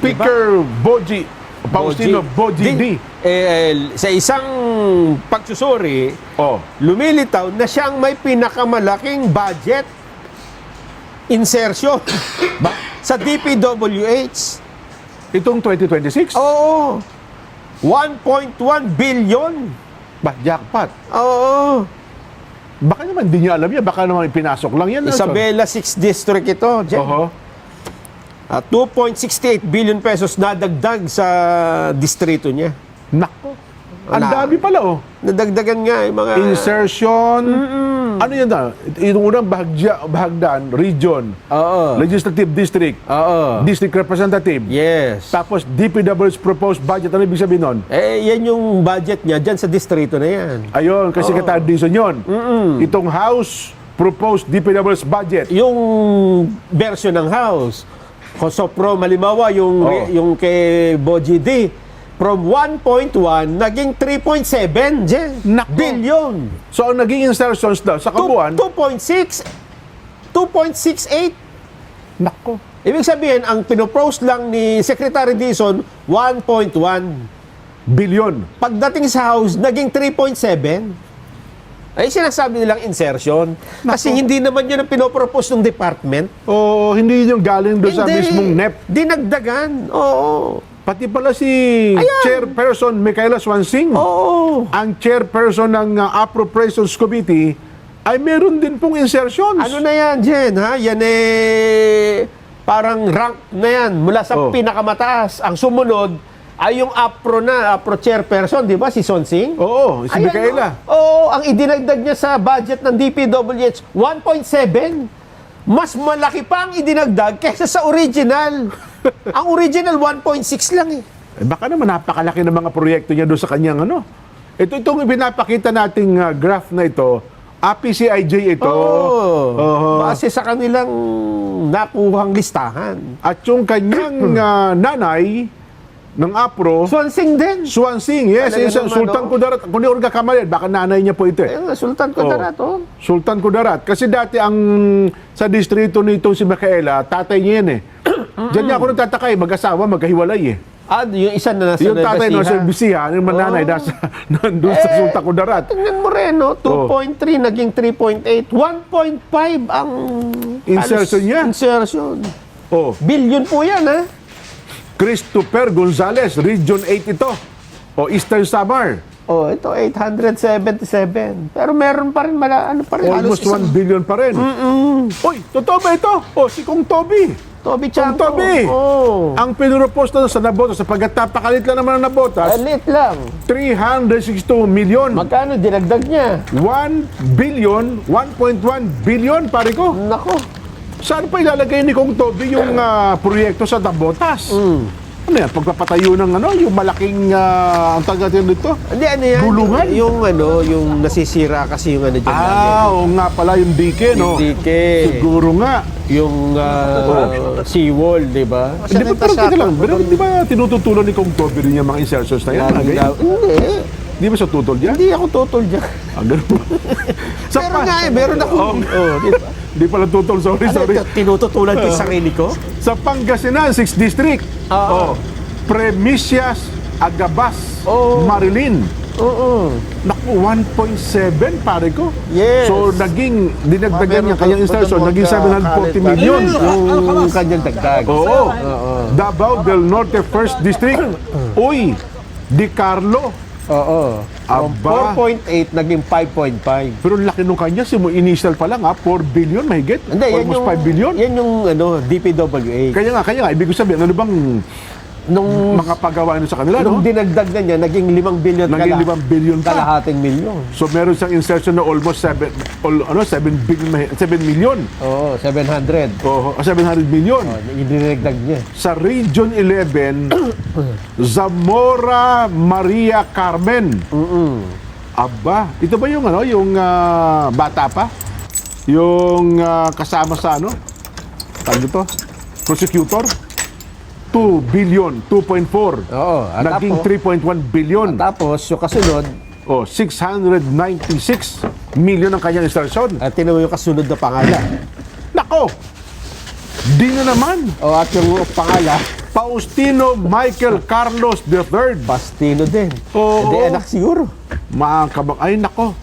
Speaker Boji, Faustino Boji D. Sa isang pagsusuri, lumilitaw na siyang may pinakamalaking budget insertion sa DPWH. Itong 2026? Oo. 1.1 billion. Jackpot. Oo. Baka naman di niya alam yan. Baka naman pinasok lang yan. Isabela 6 District ito, Jen. 2.68 billion pesos nadagdag sa distrito niya. Nako. Ang dami pala, Nadagdagan nga yung mga... Insertion. Ano yan na? Yung unang bahagdan, region. Legislative district. District representative. Yes. Tapos DPW's proposed budget. Ano ibig sabihin nun? Yan yung budget niya dyan sa distrito na yan. Ayun, kasi Secretary Dizon yun. Itong House proposed DPW's budget. Yung version ng House. So, malimawa yung kay Boji D. From 1.1, naging 3.7 billion. So, ang naging insertions daw sa kabuuan? 2.6, 2.68. Nako. Ibig sabihin, ang pinopose lang ni Secretary Dizon, 1.1 billion. Pagdating sa House, naging 3.7. Ay, sinasabi nilang insertion. Kasi hindi naman yun ang pinopropose ng department. Hindi yung galing doon sa mismong NEP. Dinagdagan. Oo. Pati pala si Chairperson Micaela Swansing, ang Chairperson ng Appropriations Committee, ay meron din pong insertions. Ano na yan, Jen? Ha? Yan parang rank na yan. Mula sa pinakamataas. Ang sumunod ay yung APRO Chairperson, di ba? Si Swansing? Oo, si Micaela. Ang idinagdag niya sa budget ng DPWH, 1.7. Mas malaki pa ang idinagdag kaysa sa original. Ang original, 1.6 lang Baka naman napakalaki ng mga proyekto niya doon sa kanyang ano. Itong pinapakita nating graph na ito, APCIJ ito. Base sa kanilang nakuhang listahan. At yung kanyang nanay ng APRO, Swansing din. Swansing, yes. Sultan Kudarat. Kung di ko nagkakamali, baka nanay niya po ito. Sultan Kudarat, Sultan Kudarat. Kasi dati sa distrito nito si Micaela, tatay niya yan Diyan niya ako nagtataka mag-asawa, magkahiwalay yung isa na nasa yung tatay nasa Bisiha, yung mananay nandun sa Sultan Kudarat. Tingnan mo rin, 2.3 naging 3.8. 1.5 ang insertion niya. Insertion. Billion po yan, Christopher Gonzales, Region 8 ito. Eastern Samar. Ito 877. Pero meron pa rin almost 1 billion pa rin. Uy, totoo ba ito? Si Kong Toby. Toby Chanco. Ang pinropose na sa nabotas, sapagkat napakalit lang naman ang nabotas. Lit lang. 362 million. Magkano dinagdag niya? 1 billion, 1.1 billion, pare ko. Nako. Saan pa ilalagay ni Kong Toby yung proyekto sa nabotas? Ano yan? Pagpapatayo ng yung malaking, ang taga nito? Hindi, yan? Bulungan? Yung nasisira kasi yung dyan. Oo nga pala, yung dike, no? Yung dike. Siguro nga. Yung seawall, di ba? Hindi ba, pero teka lang, di ba tinututulan ni Kong Toby rin yung mga insertions na yan? Hindi. Di ba sa tutol dyan? Hindi ako tutol dyan. Ganun ba? Meron nga meron ako. Di ba? Di pala tutol, sorry. Tinututulan ko yung sarili ko? Sa Pangasinan, 6th District. Premisias, Agabas, Marilyn. Naku, 1.7 pare ko. Yes. So, dinagdagan niya kanyang insertion, naging 740 million. Yung kanyang dagdag. Davao del Norte, 1st District. Uy, Di Carlo. From 4.8 naging 5.5. Pero laki nung kanya, initial pa lang 4 billion, mahigit. Almost 5 billion. Yan yung DPWH. Kaya nga, ibig ko sabihin, ano bang mga pagawa nyo sa kanila, nung dinagdag na niya, naging 5 billion naging 5 billion pa. Kalahating milyon. So meron siyang insertion na almost 7 million. 700. 700 million. Dinagdag niya. Sa Region 11, Zamora Maria Carmen. Aba, ito ba yung yung bata pa? Yung kasama sa tawag ito? Prosecutor? 2 billion, 2.4. Naging 3.1 billion. Tapos, yung kasunod, 696 million ang kanyang insertion. At tinawag yung kasunod na pangalan. Nako! Di na naman. At yung pangalan, Faustino Michael Carlos III. Pastino din. Oo. Hindi anak siguro. Mga kabang, ay nako,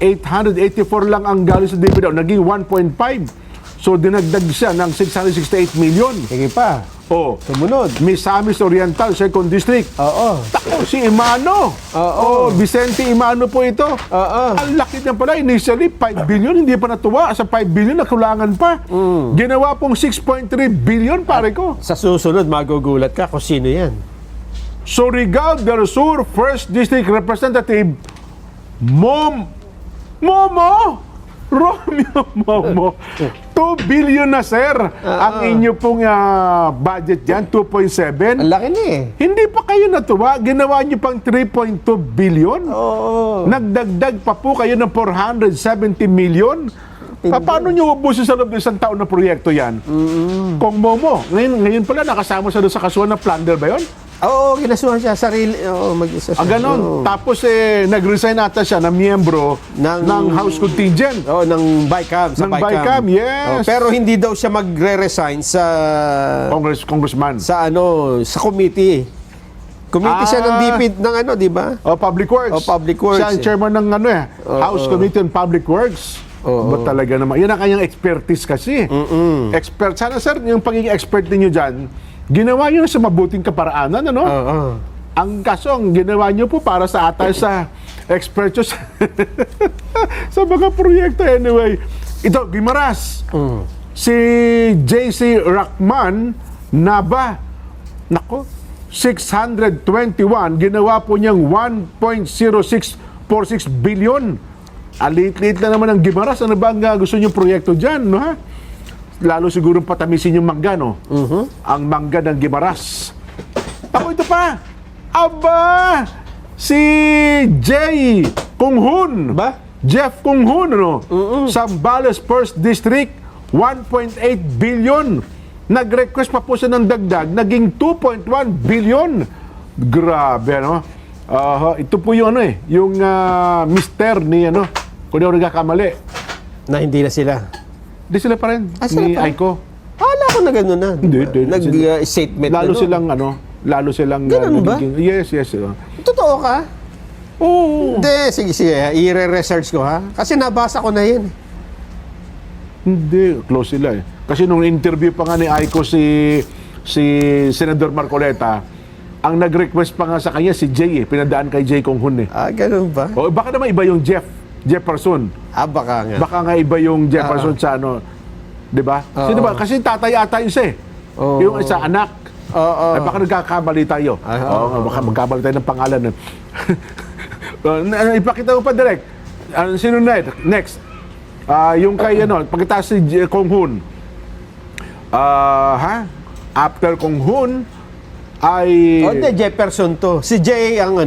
884 lang ang galing sa dividend, naging 1.5. So dinagdag siya ng 668 million. Sige pa. Oh, Sumunod. Misamis Oriental, 2nd District. Oo. Tako, si Imano. Oo. Vicente Imano po ito. Oo. Ang laki niya pala. Initially, 5 billion. Hindi pa natuwa. Sa 5 billion, nakulangan pa. Ginawa pong 6.3 billion, pare ko. Sa susunod, magugulat ka kung sino yan. Surigao del Sur, 1st District Representative, Momo! Romeo Momo. 2 billion na, sir. Ang inyo pong budget dyan, 2.7. Ang laki na eh. Hindi pa kayo natuwa. Ginawa nyo pang 3.2 billion. Oo. Nagdagdag pa po kayo ng 470 million. Paano nyo ubusin sa loob ng isang taon na proyekto yan? Kung Momo, ngayon pala nakasama sa doon sa kasuhan ng plunder ba yun? Oo, kinasuhan siya. Sarili. Oo, mag-isa siya. Ganon. Oo. Tapos nag-resign ata siya na miyembro ng House Contingent. Oo, ng BICAM. Sa Ng BICAM, yes. Pero hindi daw siya magre-resign sa Congressman. sa committee. Committee siya ng DP ng di ba? Public Works. Public Works, Siya ang chairman ng House Committee on Public Works. Ba talaga naman? Yan ang kanyang expertise kasi. Expert. Sana sir, yung pagiging expert ninyo dyan, ginawa nyo na sa mabuting kaparaanan, ano? Ang kaso, ang ginawa nyo po para sa atay sa expert nyo sa mga proyekto. Anyway, ito, Guimaras. Si JC Rahman Naba, nako, 621, ginawa po niyang 1.0646 billion. Alit-lit na naman ang Guimaras. Ano ba ang gusto niyong proyekto dyan, no ha? Lalo siguro patamisin yung mangga, no? Ang mangga ng Guimaras. Ako ito pa. Aba! Si Jay Kunghun. Ba? Jeff Kunghun, ano? Zambales 1st District, 1.8 billion. Nag-request pa po siya ng dagdag, naging 2.1 billion. Grabe, no? Ito po yung yung mister ni kung di ako nagkakamali. Na hindi na sila. Hindi sila pa rin, Sila ni pa? Aiko. Akala ko na gano'n na. Hindi. Nag-statement Lalo na, no? silang Ganun ba? Yes. Totoo ka? Oo. Hindi, sige. I-research ko, ha? Kasi nabasa ko na yan. Hindi, close sila eh. Kasi nung interview pa nga ni Aiko si Senador Marcoleta, ang nag-request pa nga sa kanya si Jay pinadaan kay Jay Kunghun eh. Ganun ba? O baka naman iba yung Jefferson. Baka nga. Baka nga iba yung Jefferson sa 'di ba? Sino ba? Kasi tatay ata yung isa eh. Yung isa anak. Ay baka nagkakamali tayo. Baka magkamali tayo ng pangalan. Ipakita mo pa direct. Sino next? Yung kay pagkatapos si Kunghun. After Kunghun ay Hindi, Jefferson to. Si Jay ang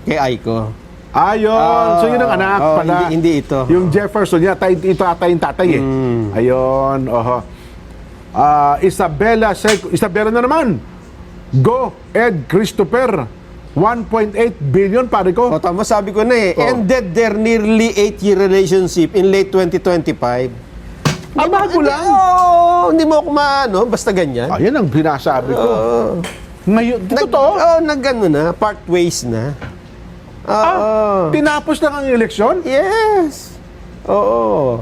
kay Aiko. Ayun. So yun ang anak pala. Hindi ito. Yung Jefferson, ito ata yung tatay eh. Ayun. Isabela na naman. Go Ed Christopher. 1.8 billion, pare ko. Tama, sabi ko na ended their nearly 8-year relationship in late 2025. Bago lang. Hindi mo ako basta ganyan. Yan ang binasabi ko. Ngayon, totoo. Nag-ano na, part ways na. Tinapos na ang eleksyon? Yes. Oo.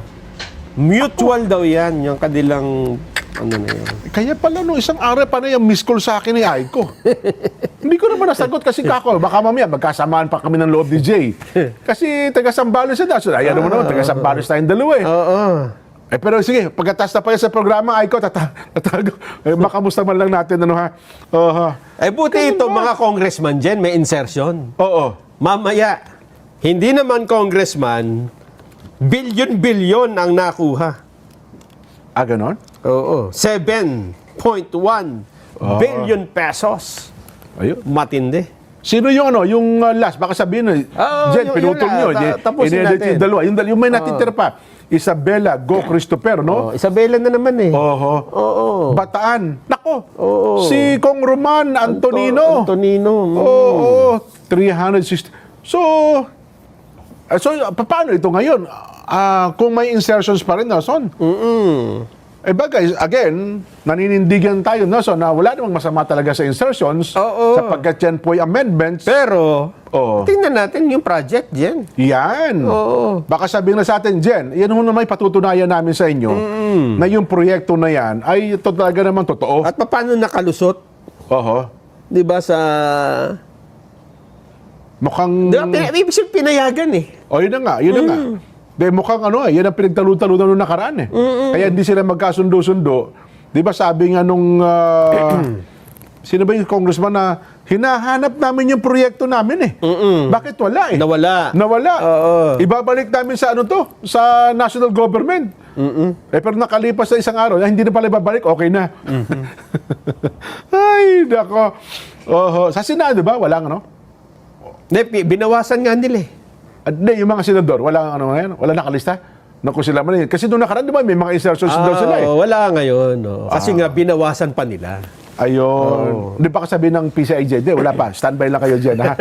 Mutual daw yan, yung kanilang, na yan. Kaya pala nung isang araw pa na yung miss call sa akin ni Aiko. Hindi ko naman nasagot kasi kako, baka mamaya magkasamaan pa kami ng loob ni Jay. Kasi taga-Sambales siya. So, ayan naman, taga-Sambales tayong dalawa eh. Pero sige, pagkatas na pa yan sa programa, Aiko, tatago. Makamusta man lang natin, Buti ito, mga congressman dyan, may insertion. Oo. Mamaya, hindi naman congressman, bilyon-bilyon ang nakuha. Ganon? Oo. 7.1 billion pesos. Ayun. Matindi. Sino yung yung last? Baka sabihin Jen, pinutol nyo. Tapusin natin. Yung dalawa. Yung may natitira pa. Isabela Go Christopher, no? Isabela na naman eh. Oo. Bataan. Nako. Si Kong Roman Antonino. Oo. 360. So, paano ito ngayon? Kung may insertions pa rin, Son? Bagay, again, naninindigan tayo, no? So, na wala namang masama talaga sa insertions, Oo. sapagkat yan po ay amendments. Pero, Oo. tingnan natin yung project, Jen. Yan. Oo. Baka sabihin na sa atin, Jen, yan ho naman patutunayan namin sa inyo na yung proyekto na yan ay ito talaga naman totoo. At paano nakalusot? Oho. Di ba sa... Mukhang... Di ba, ibig sabihin pinayagan eh. O, yun na nga, yun na nga. De, mukhang yan ang pinagtalo-talo nung nakaraan eh. Kaya hindi sila magkasundo-sundo. Di ba sabi nga nung... sino ba yung congressman na hinahanap namin yung proyekto namin eh. Bakit wala eh? Nawala. Oo. Ibabalik namin sa ano to? Sa national government. Pero nakalipas sa isang araw, hindi na pala ibabalik, okay na. Ay, nako. Sa Senado ba? Walang ano? Binawasan nga nila eh. At yung mga senador, wala ano ngayon, wala nakalista. Naku sila man. Kasi doon nakaraan, di ba, may mga insertions daw sila eh. Wala ngayon. Kasi nga binawasan pa nila. Ayun. Di ba kasabi ng PCIJ? Di, wala pa. Standby lang kayo dyan, ha?